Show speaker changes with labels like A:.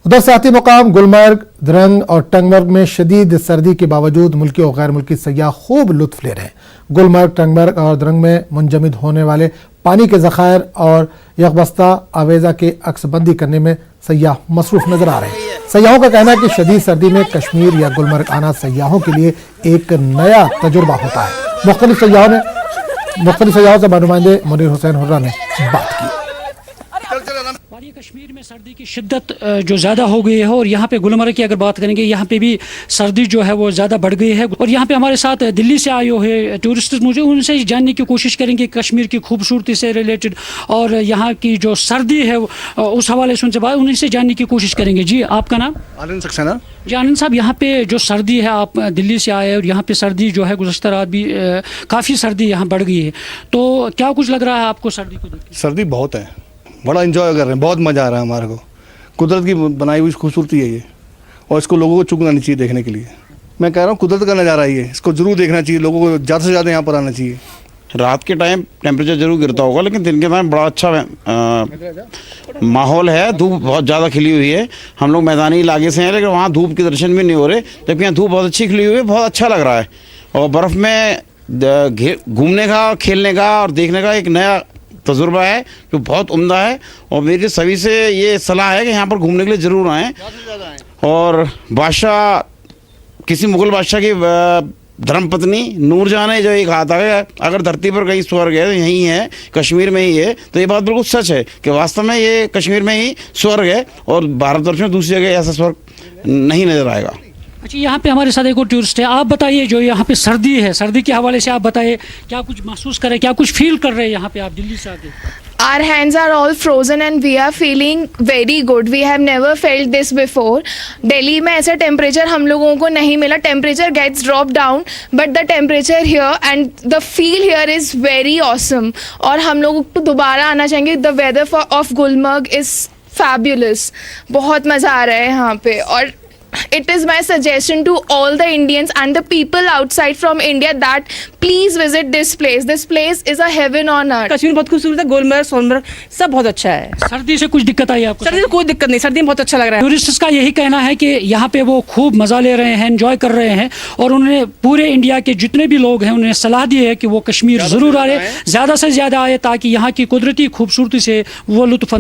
A: उधर साथी मुकाम गुलमर्ग, द्रंग और टंगमर्ग में शदीद सर्दी के बावजूद मुल्की और गैर मुल्की सयाह खूब लुत्फ ले रहे हैं। गुलमर्ग, टंगमर्ग और द्रंग में मुंजमद होने वाले पानी के ज़खायर और यकबस्ता आवेजा के अक्सबंदी करने में सयाह मसरूफ नजर आ रहे हैं। सयाहों का कहना है कि शदीद सर्दी में कश्मीर या गुलमर्ग आना सयाहों के लिए एक नया तजुर्बा होता है। मुख्तलिफ सयाहों से नुमाइंदे मुनीर हुसैन हुर्रा ने बात की।
B: कश्मीर में सर्दी की शिद्दत जो ज़्यादा हो गई है और यहाँ पे गुलमर्ग की अगर बात करेंगे, यहाँ पे भी सर्दी जो है वो ज़्यादा बढ़ गई है। और यहाँ पे हमारे साथ दिल्ली से आए हुए टूरिस्ट मुझे उनसे जानने की कोशिश करेंगे कश्मीर की खूबसूरती से रिलेटेड और यहाँ की जो सर्दी है उस हवाले से उनसे बात उनसे जानने की कोशिश करेंगे। जी, आपका नाम?
C: आनंद सक्सेना।
B: जी आनंद साहब, यहाँ पे जो सर्दी है, आप दिल्ली से आए और यहाँ पे सर्दी जो है गुज़श्ता रात भी काफ़ी सर्दी यहाँ बढ़ गई है, तो क्या कुछ लग रहा है आपको सर्दी को देख के?
C: सर्दी बहुत है, बड़ा एंजॉय कर रहे हैं, बहुत मज़ा आ रहा है हमारे को। कुदरत की बनाई हुई खूबसूरती है ये, और इसको लोगों को चूकना नहीं चाहिए देखने के लिए। मैं कह रहा हूँ कुदरत का नज़ारा ही है, इसको ज़रूर देखना चाहिए, लोगों को ज़्यादा से ज़्यादा यहाँ पर आना चाहिए।
D: रात के टाइम टेम्परेचर जरूर गिरता होगा, लेकिन दिन के टाइम बड़ा अच्छा माहौल है। धूप बहुत ज़्यादा खिली हुई है। हम लोग मैदानी इलाके से हैं, लेकिन वहाँ धूप के दर्शन भी नहीं हो रहे, जबकि यहाँ धूप बहुत अच्छी खिली हुई है, बहुत अच्छा लग रहा है। और बर्फ़ में घूमने का, खेलने का और देखने का एक नया तजुर्बा है जो बहुत उम्दा है। और मेरी सभी से ये सलाह है कि यहाँ पर घूमने के लिए ज़रूर आएँ। और बादशाह, किसी मुग़ल बादशाह की धर्मपत्नी नूरजहां ने जो एक कहा था कि अगर धरती पर कहीं स्वर्ग है तो यहीं है, कश्मीर में ही है, तो ये बात बिल्कुल सच है कि वास्तव में ये कश्मीर में ही स्वर्ग है और भारतवर्ष में दूसरी जगह ऐसा स्वर्ग नहीं नज़र आएगा।
B: अच्छा, यहाँ पे हमारे साथ एक और टूरिस्ट है। आप बताइए, जो यहाँ पे सर्दी है, सर्दी के हवाले से आप बताइए, क्या कुछ महसूस कर रहे हैं, क्या कुछ फील कर रहे हैं यहाँ पे आप दिल्ली से आके?
E: Our hands are all frozen and we are feeling very good. We have never felt this before. Delhi में ऐसा टेम्परेचर हम लोगों को नहीं मिला. Temperature gets dropped down, but the temperature here and the feel here is very awesome. और हम लोगों को दोबारा आना चाहेंगे. The weather of Gulmarg is fabulous. बहुत मज़ा आ रहा है यहाँ पे. और it is my suggestion to all the Indians and the people outside from India that please visit this place. This place is a heaven on earth.
F: Kashmir बहुत खूबसूरत है, गुलमर्ग, सोनमर्ग सब बहुत अच्छा है।
B: सर्दी से कुछ दिक्कत आई आपको?
F: सर्दी से कोई दिक्कत नहीं, सर्दी में बहुत अच्छा लग रहा है।
B: टूरिस्ट्स का यही कहना है कि यहाँ पे वो खूब मज़ा ले रहे हैं, एंजॉय कर रहे हैं, और उन्होंने पूरे इंडिया के जितने भी लोग हैं उन्हें सलाह दी है कि वो कश्मीर ज़रूर आए, ज़्यादा से ज़्यादा आए, ताकि यहाँ की कुदरती खूबसूरती से वो लुत्फ़